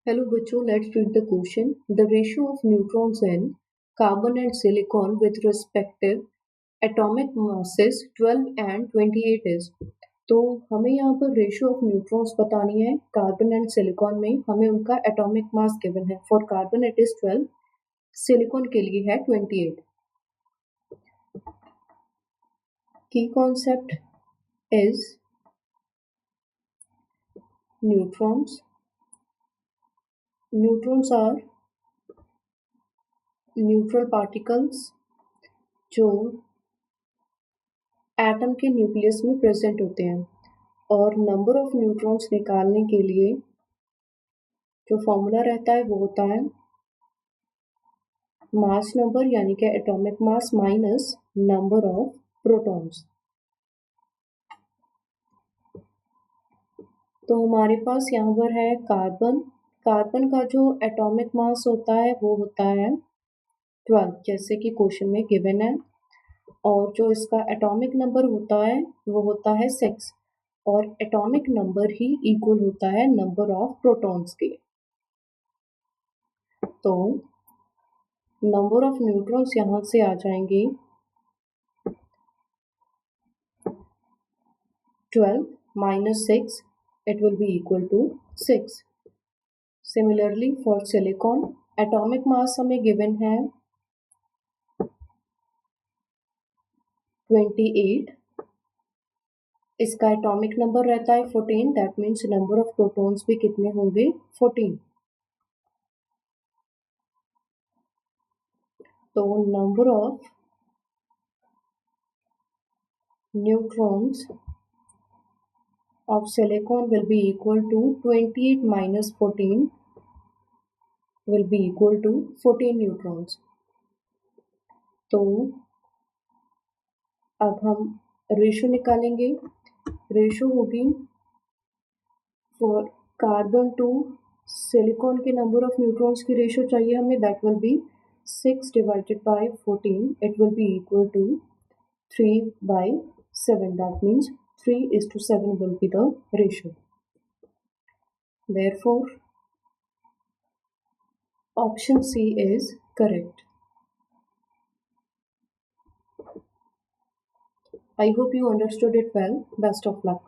Hello बच्चों, let's read the question. The ratio of neutrons in carbon and silicon with respective atomic masses 12 and 28 is. तो हमें यहाँ पर ratio of neutrons बतानी है carbon and silicon में. हमें उनका एटॉमिक मास गिवन है. For carbon it is 12, silicon के लिए है 28. Key concept is neutrons. Neutrons are neutral particles जो एटम के न्यूक्लियस में प्रेजेंट होते हैं. और नंबर ऑफ न्यूट्रॉन्स निकालने के लिए जो फॉर्मूला रहता है वो होता है मास नंबर यानी कि atomic mass minus number of protons. तो हमारे पास यहाँ पर है कार्बन. कार्बन का जो एटॉमिक मास होता है वो होता है 12, जैसे कि क्वेश्चन में गिवन है. और जो इसका एटॉमिक नंबर होता है वो होता है 6. और एटॉमिक नंबर ही इक्वल होता है नंबर ऑफ प्रोटॉन्स के. तो नंबर ऑफ न्यूट्रॉन्स यहाँ से आ जाएंगे 12 minus 6, it will be equal to 6. Similarly for silicon, atomic mass हमें given है 28. इसका एटॉमिक नंबर रहता है 14. That means number of protons भी कितने होंगे 14. तो number of neutrons of silicon will be equal to 28 minus 14 will be equal to 14 neutrons. तो अब हम रेशो निकालेंगे. रेशो होगी फॉर कार्बन टू सिलिकॉन के नंबर ऑफ न्यूट्रॉन्स की रेशो चाहिए हमें. That will be 6 divided by 14. It will be equal to 3/7. That means 3:7 will be the ratio. Therefore, option C is correct. I hope you understood it well. Best of luck.